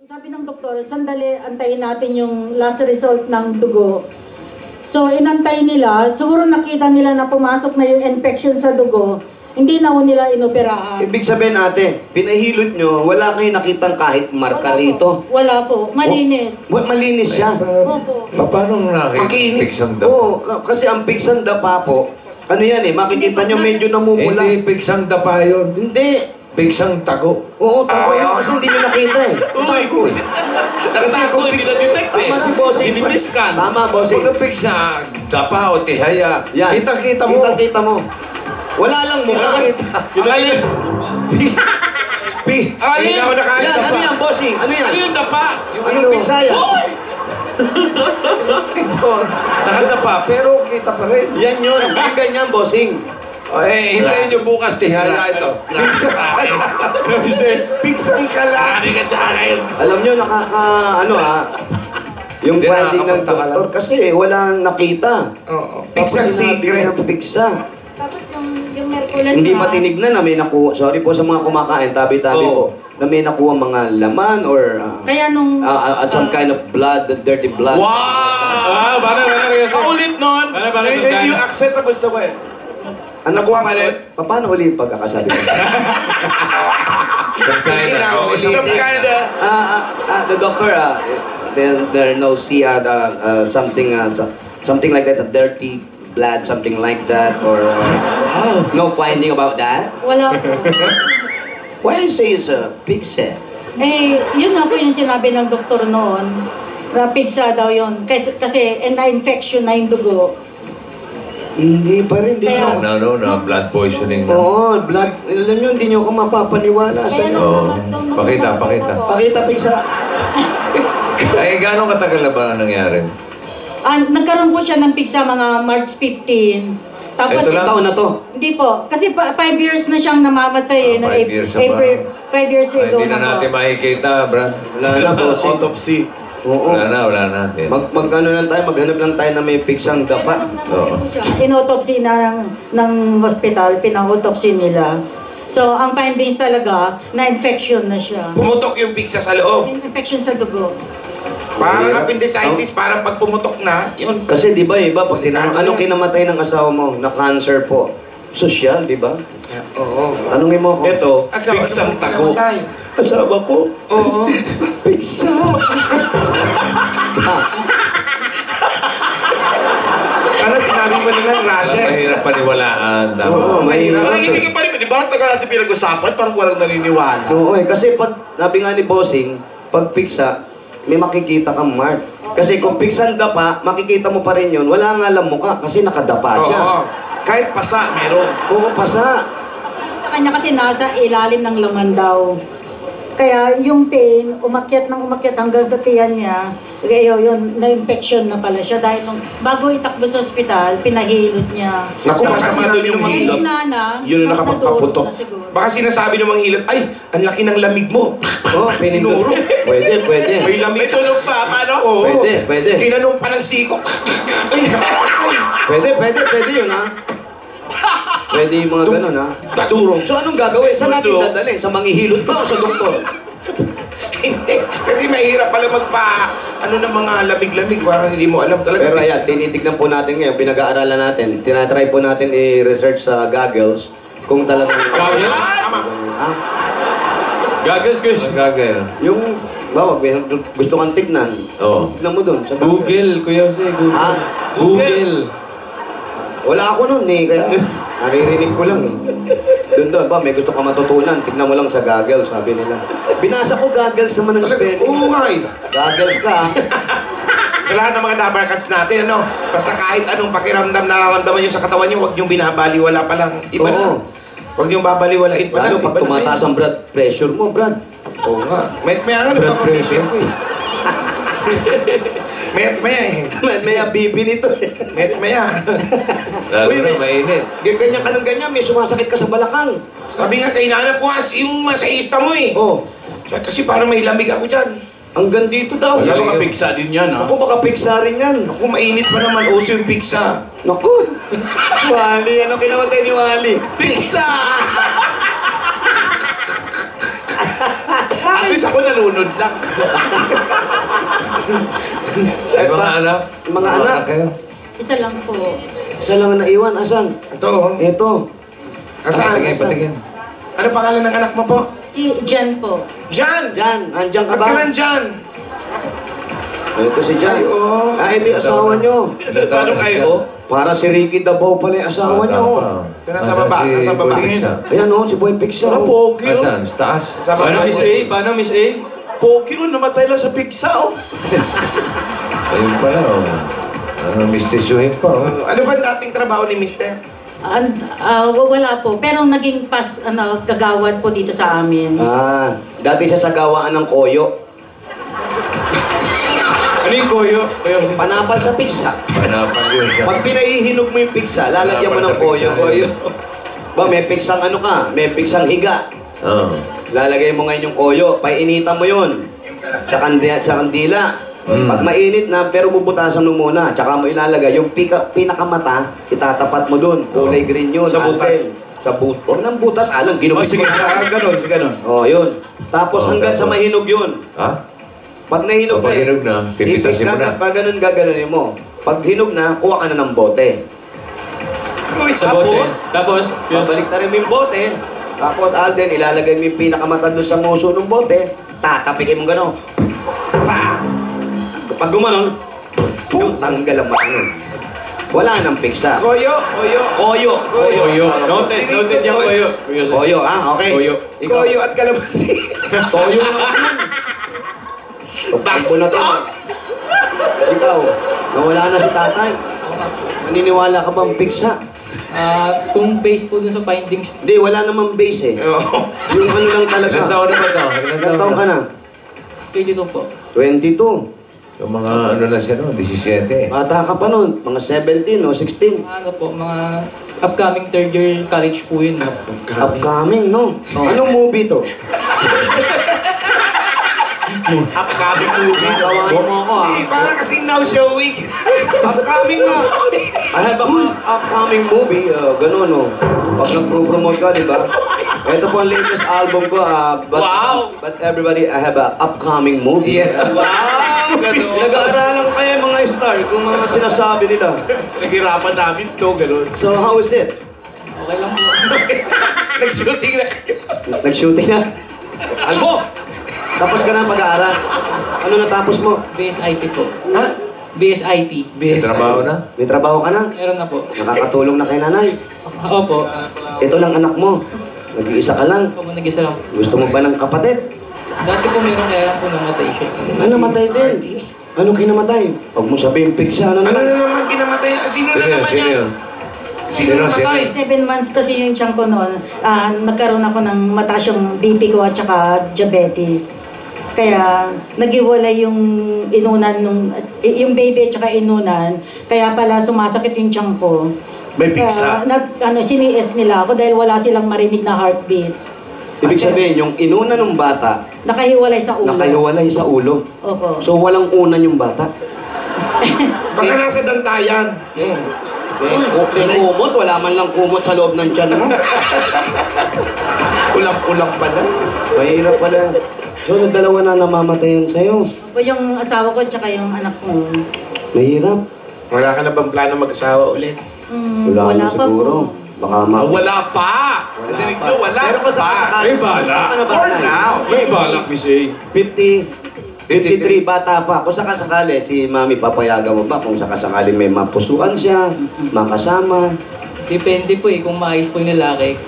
Sabi ng doktor, sandali, antayin natin yung last result ng dugo. So, inantay nila. Siguro nakita nila na pumasok na yung infection sa dugo. Hindi na nila inoperahan. Ibig sabihin ate, pinahilot nyo, wala kayo nakitang kahit marka rito. Wala po. Malinis. Malinis siya. Opo. Paano nakita pigsang dapa? Oo, kasi ang pigsang dapa po, ano yan eh, makikita nyo medyo namumula. Hindi pigsang dapa yun. Hindi. Pigsang tago. Oo, tago yun kasi hindi nyo nakita eh. Uy! Nakatago, hindi na-detect eh. Tama si Bossing. Sinimiskan. Tama, Bossing. Pag pigsa, dapa o tihaya, Yan. kita-kita mo. Kita-kita mo. Wala lang mukha. Kita-kita. Hindi na ako nakain. Yan, ano yan, Bossing? Ano yan? Ano yung dapa? Anong pigsa yan? Uy! Ito, nakadapa, pero kita pa rin. Yan yun. Yung ganyan, Bossing. Eh, hintayin nyo bukas tihaya ito. Pigsang ka lang. Ano ka sa akin? Alam nyo, yung Hindi, finding ng nakakapagtaka lang. doktor kasi walang nakita. Oo. Pigsang secret. Pigsa. Tapos yung Merkulas Hindi matinignan na may nakuha. Sorry po sa mga kumakain, tabi-tabi po. Na may nakuha mga laman or Kaya nung... some kind of blood, dirty blood. Wow! Paulit nun. Yung accent na gusto ko eh. Ano Nakuha ka rin? Paano uli yung pagkakasabi ko? Some kind of... The doctor, there no see something like that, a dirty blood, something like that, or no finding about that. Wala po. Why you say it's a pigset? Eh, yun nga po yung sinabi ng doktor noon. Na pigsa daw yun. Kasi na-infection na yung dugo. Hindi pa rin, hindi Kaya- nyo. blood poisoning na. Oo, blood. Alam nyo, hindi nyo ako mapapaniwala sa Kaya Oo. Pakita. Pakita, pigsa. Ay, gano'ng katagal na ba nangyari? Nagkaroon po siya ng pigsa mga March 15. Tapos, Ito lang? Taon na to. hindi po. Kasi 5 years na siyang namamatay. 5 years na ba? 5 years Ay, ago hindi na na natin po. makikita, Brad. Wala na po. Autopsy. Oo. Wala na. Ano lang tayo, maghanap lang tayo na may pigsang dapa. Oo. Inautopsy na ng hospital, pina-autopsy nila. So, ang findings talaga, na-infection na siya. Pumutok yung pigsa sa loob. Infection sa dugo. Parang appendicitis, parang pag pumutok na, yun. Kasi di ba iba, pag tinanong, anong kinamatay ng asawa mo? Na cancer po. Sosyal, di ba? Oo. Tanungin mo ako. Ito, pigsang tago. Asawa ko, Oo. pigsa. Sana sinabi mo nilang rashes. Mahirap paniwalaan. Oo, mahirap. Parang hindi ka pa rin, di ba? Tagal natin pinag-usapan, parang walang naniniwala. Oo, kasi pag, sabi nga ni Bossing, pag pigsa, may makikita kang mark. Kasi kung pigsang dapa, makikita mo pa rin yun. Wala nga lang mukha kasi nakadapa siya. Oo. Kahit pasa, meron. Oo, pasa. Sa kanya kasi nasa ilalim ng laman daw. Kaya yung pain, umakyat hanggang sa tiyan niya. Kaya yun, na-infection na pala siya. Dahil nung bago itakbo sa ospital, pinahilot niya. Naku, baka sinabi ng mga hilot. Yun Yun ang nakapagpaputok. Baka sinasabi ng mga hilot, ay, ang laki ng lamig mo. Oo, pinindot. Pwede. May lamig. May tulog pa, paano? Oo. Pwede. Kinanong pa ng sikok. Pwede yun, ha? Pwede yung mga ganun, ha? Taturong. So, anong gagawin? Saan natin dadalhin? Sa manghihilot ba o sa doktor? Hindi. Kasi mahirap pala ano ng mga lamig-lamig. Parang hindi mo alam talaga. Pero ayan, tinitignan po natin ngayon, pinag-aaralan natin, tinatry po natin i-research sa goggles kung talagang... Goggles? Tama. Ha? Goggles, Chris. Gagawin. Yung, bawag, gusto kang tignan. Oo. Tignan mo dun, sa goggles. Google, Kuya Jose. Google. Ha? Google. Wala ako nun eh, kaya naririnig ko lang eh. Doon ba, may gusto ka matutunan, tignan mo lang sa goggles, sabi nila. Binasa ko goggles naman ng spelling. Oo nga eh. Goggles ka, ha? Sa lahat ng mga dabarkats natin, ano, basta kahit anong pakiramdam nararamdaman nyo sa katawan nyo, huwag nyo binabaliwala pa lang. Iba na. Oo. Huwag nyo babaliwalain pa lang. Lalo pag Iba na tumataas yun. ang blood pressure mo, Brad. Oo nga. May nga, Blood pressure. ko eh. May eh. May abibi nito eh. Maya. Lalo Uy, na mainit. Ganyan ka ng ganyan, may sumasakit ka sa balakang. Sabi nga kay Nana po, yung masaista mo eh. Oh, Kasi parang may lamig ako dyan. hanggang dito daw. Wala baka pigsa din yan, Ako baka pigsa rin yan. Ako, mainit pa naman. Uso yung pigsa. Naku! Wally, ano kinamatay ni Wally? Pigsa! At least ako nalunod lang. Ay, mga anak? Mga anak. kayo? Isa lang po. Isa lang ang naiwan. Asan? Ito, oh. Ito. Asan? Patingin, patingin. Ano pangalan ng anak mo po? Si Jan po. Jan! Jan, andyan ka Ba't ka ba? nandyan? Ito si Jan. Ay, oh. Ito yung asawa nyo. Paano kayo? Para si Ricky Dabao pala yung asawa nyo. Ito nasa baba, nasa baba. Ayan o, si Boy Pixar. Ano, oh. pogi, oh. Asan? Sa taas? Sa baba. Paano, Miss A? Paano, Miss A? Pogi, oh. Namatay lang sa pigsa, oh. Ayun pala, oh. Ano, mistisyuhin pa, oh. Ano ba ang dating trabaho ni Mister? Wala po. Pero naging kagawad po dito sa amin. Dati siya sa gawaan ng koyo. Ano yung koyo? Koyo si... Panapal sa pizza. Panapan yun siya. Pag pinaihinog mo yung pizza, lalagyan mo ng koyo. Koyo. Ba, may pigsang ano ka? May pigsang higa. Oo. Lalagay mo ngayon yung koyo. Painitan mo yun. Sa kandila. Pag mainit na, pero bubutasan mo muna. Tsaka mo ilalagay. Yung pinakamata, itatapat mo dun. Kulay green yun. Sa butas. Sa butas. Huwag ng butas. Alam, ginupit Sige, sa ganon, sa ganon. Oh, yun. Tapos hanggang sa mahinog yun. Ha? Pag nahinog Pag hinog na, pipitasin mo na. Pag ganun gaganunin mo. Pag hinog na, kuha ka na ng bote. Uy, Sa bote. Tapos, Babalik na rin mo yung bote. Tapos Alden, ilalagay mo yung pinakamata doon sa muso ng bote. Tatapikin mo gano'n. Pa! Pag gumanon, yung tanggal ang mata nun. Wala nang pigsa. Koyo, koyo. Koyo. koyo. Noted yung koyo. Koyo, okay. Koyo. Ikaw. Koyo at kalamansi. Toyo na yun. Pagpagpo na to. Ikaw, nawala na si tatay. Naniniwala ka bang pigsa? Kung base po dun sa findings, Hindi, wala namang base eh. Yung ano lang talaga. Ilan taon na ba ito? Ilang taon ka na? 22 po. 22. Yung mga ano na siya, no? 17. Bata ka pa nun. Mga 17 o 16. Mga ano po, mga upcoming third year college po yun. Upcoming, no? Anong movie to? Upcoming movie. Gawain mo ako, Eh, parang kasing now showing. Upcoming nga. I have a upcoming movie. Ganun, no? Pag nag-promote ka, di ba? Ito po ang latest album ko. Wow! But everybody, I have a upcoming movie. Yeah. Wow! Ganun. Nag-aaralan ko kayo mga star kung mga sinasabi nila. Naghirapan namin to, ganun. So, how is it? Okay lang po. Nag-shooting na kayo. Nag-shooting na? Albo! Tapos ka na pag-aaral. Ano natapos mo? BSIT po. Ha? BSIT. May trabaho na? May trabaho ka na? Meron na po. Nakakatulong na kay nanay. Opo. Ito lang anak mo. Nag-iisa ka lang. Opo, nag-isa lang. Gusto mo ba ng kapatid? Dati po meron kaya lang po namatay siya. Namatay din. Ano kinamatay? Huwag mo sabihin, pigsa na Ano naman. na naman kinamatay na? Sino na Sino yun? naman Sino yan? yun? Sino namatay? 7 months kasi yung tiyan ko noon. Nagkaroon ako ng mataas yung BP ko at saka diabetes. Kaya nagiwalay yung inunan yung baby at saka inunan. Kaya pala sumasakit yung tiyan ko. May pigsa. Kaya siniis nila ako dahil wala silang marinig na heartbeat. Ibig sabihin, yung inuna ng bata, Nakahiwalay sa ulo. nakahiwalay sa ulo. Opo. So, walang unan yung bata. Baka nasa dantayan. May kumot, wala man lang kumot sa loob ng tiyan mo. Kulang-kulang pa na. Mahirap pala. So, dalawa na namamatayan sa'yo. Opo, yung asawa ko at saka yung anak ko. Mahirap. Wala ka na bang plano mag-asawa ulit? Wala pa siguro. po. Baka Wala pa! Nadinig nyo, wala Pero kung pa. sakasakali, May balak. ano ba For na? now. May balak, Miss A. 53, bata pa. Kung sakasakali, si Mami papayagan mo ba kung sakasakali may mapusuan siya, makasama? Depende po kung maayos po yung lalaki.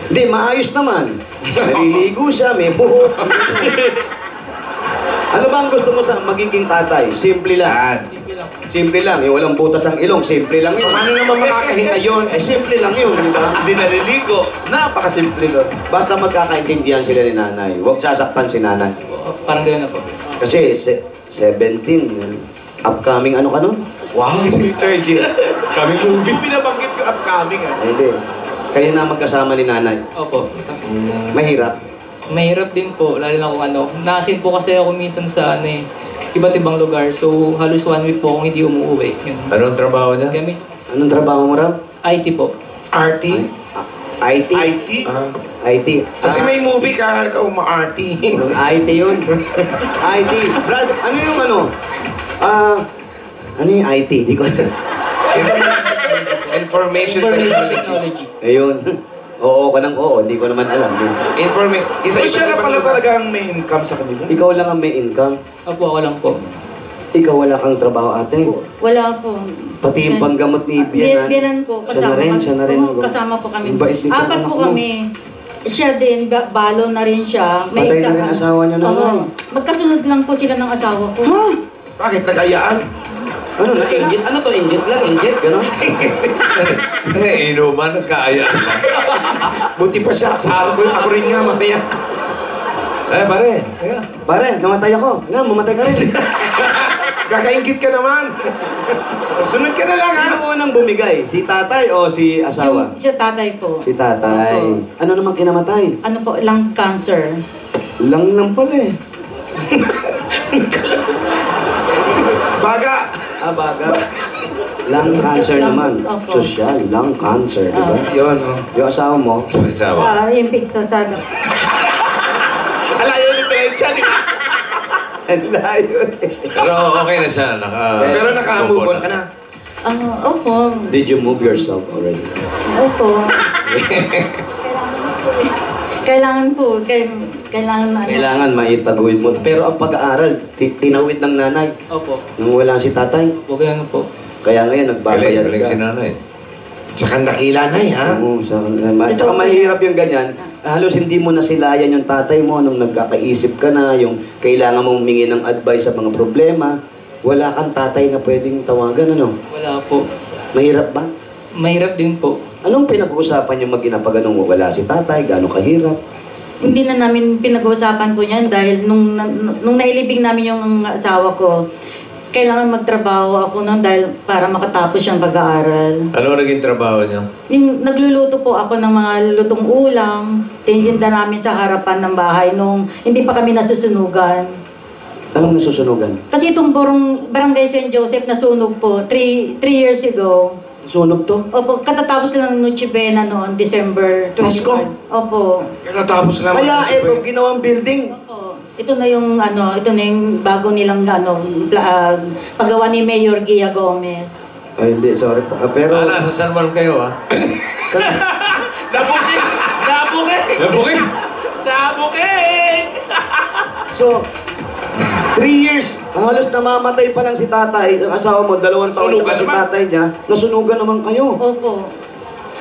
Hindi, maayos naman. Naliligo siya, may buhok. Ano ba ang gusto mo sa magiging tatay? Simple lang. Yan. Simple lang. Simple lang. Yung walang butas ang ilong, simple lang yun. Paano naman makakahinga yun? Eh, simple lang yun, di ba? Hindi naliligo. Napakasimple nun. Basta magkakaintindihan sila ni nanay. Huwag sasaktan si nanay. Parang gano'n na po. Kasi 17, upcoming ano ka nun? Wow! Third year. Kami movie. Binabanggit yung upcoming ah. Hindi. Kayo na magkasama ni nanay. Opo. Mahirap. Mahirap din po, lalo na kung ano. Nasin po kasi ako minsan sa iba't ibang lugar. So, halos 1 week po akong hindi umuwi. Yun. Anong trabaho niya? Kaya may Anong trabaho mo raw? IT po. RT? IT? IT? IT. Kasi may movie ka uma-arty. IT yun. IT. Brad, ano yung ano? Ano yung IT? Di ko Information Information technology. technology. Ayun. Oo ka ng oo. Hindi ko naman alam. So, siya na pala talaga ang may income sa kanila. Ikaw lang ang may income. Opo, ako lang po. Ikaw wala kang trabaho, ate. Wala po. Pati yung panggamot ni Bianan. Biyanan ko. Kasama, Siya na rin. Oo, kasama po kami. Ang bait nito, Apat anak po mo. kami. Siya din, balo na rin siya. Patay na rin asawa niya, nanay. Oo. Magkasunod lang po sila ng asawa ko. Bakit nag-ayaan? Ano na, inggit? Ano to, inggit lang? Inggit, gano'n? Inuman, kaayaan lang. Buti pa siya. Sa ako rin nga mamaya. Pare. Teka. Pare, namatay ako. Nga, mamatay ka rin. Kakaingit ka naman. Sunod ka na lang ha. Sino unang bumigay? Si tatay o si asawa? Si tatay po. Si tatay. Opo. Ano naman kinamatay? Ano po, lung cancer. Lang pala eh. Baga. Baga. Lung cancer naman. Opo. Social, lung cancer, di ba? Yun, oh. Yung asawa mo, Sawa. Yung pizza sana. Alayo ni Teresa, di ba? ang layo eh. Pero okay na siya. Pero naka-move on ka na. Opo. Did you move yourself already? Opo. Kailangan po. Kailangan na. Kailangan maitaguyod mo. Pero ang pag-aaral, tinawid ng nanay. Opo. Nung wala si tatay. Huwag ano po. Kaya ngayon, nagbabayad Galing ka. si nanay. Tsaka nakilanay, ha? Oo, tsaka mahirap yung ganyan. Halos hindi mo nasilayan yung tatay mo nung nagkakaisip ka na, yung kailangan mong humingi ng advice sa mga problema. Wala kang tatay na pwedeng tawagan, ano? Wala po. Mahirap ba? Mahirap din po. Anong pinag-uusapan yung mag-ina pag anong wala si tatay? Gano'ng kahirap? Hindi na namin pinag-uusapan po niyan dahil nung nailibing namin yung asawa ko, kailangan magtrabaho ako noon dahil para makatapos siyang pag-aaral. Ano naging trabaho niya? Yung nagluluto po ako ng mga lutong ulam, tininda namin sa harapan ng bahay nung hindi pa kami nasusunugan. Anong nasusunugan? Kasi itong barangay St. Joseph nasunog po 3 years ago. Sunog to? Opo, katatapos lang ng Noche Buena noon, December 21. Pasko? Opo. Katapos na Kaya ito, ginawang building. Opo. Ito na yung bago nilang paggawa ni Mayor Gia Gomez. Ay, hindi, sorry po. Pero, Nasa San Juan kayo, ha? Nabuking! Nabuking! Nabuking! Nabuking! so, 3 years, halos namamatay pa lang si tatay. Ang asawa mo, 2 taon Sunugan na si naman. tatay niya. Nasunugan naman kayo. Opo.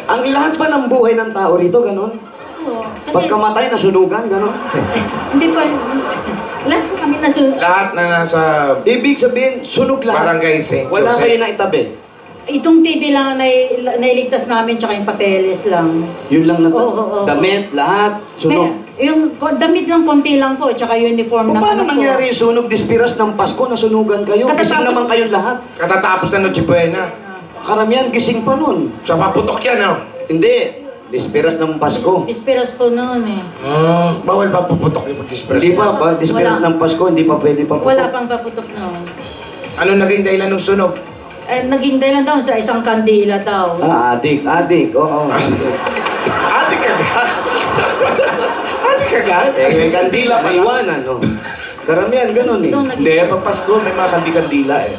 Ang lahat ba ng buhay ng tao rito, ganon? Oo. Kasi, Pagkamatay, nasunugan, ganon? hindi pa, lahat po kami Lahat na nasa Ibig sabihin, sunog lahat. Barangay St. Wala Joseph. kayo na itabi. Itong TV lang na nailigtas namin, tsaka yung papeles lang. Yun lang na Oo. damit, lahat, sunog. Yung damit lang, konti lang po, tsaka uniform Kung ng paano anak ko. nangyari yung sunog dispiras ng Pasko, nasunugan kayo? Gising Katatapos- naman kayong lahat. Katatapos na Noche Buena. Karamihan, gising pa nun. So, paputok yan, no? Hindi, dispiras ng Pasko. Bisperas po noon eh. Bawal ba puputok yung pag-disperse? Hindi pa, dispiras Wala. ng Pasko, hindi pa pwede pa. Wala pang paputok noon. Ano naging dahilan ng sunog? Naging dahilan daw sa isang kandila daw. Adik, oo. Ate ka ga? Ate ka ga? May kandila, may iwanan, no? Karamihan, ganun eh. Ito, Hindi, pag Pasko, may mga kandila eh.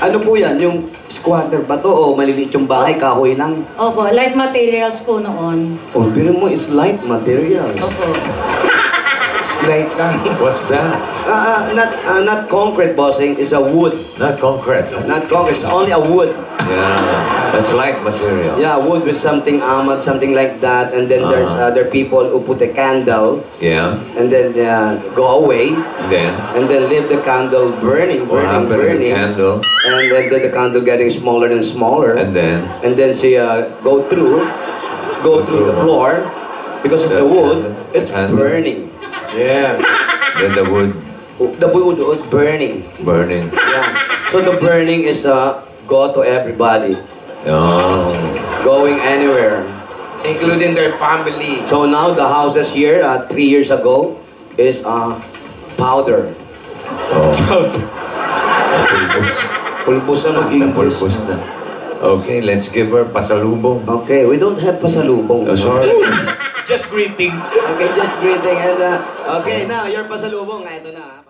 Ano po yan? Yung squatter ba to o maliliit yung bahay, kahoy lang? Opo, light materials po noon. Oh, pero mo is light material. Opo. Slight lang. What's that? Not concrete, bossing. It's a wood. Not concrete. Not concrete. It's only a wood. Yeah. That's light material. Yeah, wood with something amat, something like that. And then there's other people who put a candle Yeah. and then go away Then, and then leave the candle burning. what happened to the candle? And then the candle getting smaller and smaller. And then, She go through the floor because of the wood. It's Candle. burning. Yeah. then the wood The wood burning. burning. Yeah. So the burning is go to everybody, Oh. going anywhere. Including their family. So now the houses here 3 years ago is powder. Oh. Pulbos. Pulbos na. Pulbos na. Okay, let's give her pasalubong. Okay, we don't have pasalubong. Oh, sorry. Just greeting. Okay, just greeting. And, okay, now, your pasalubong. Ito na.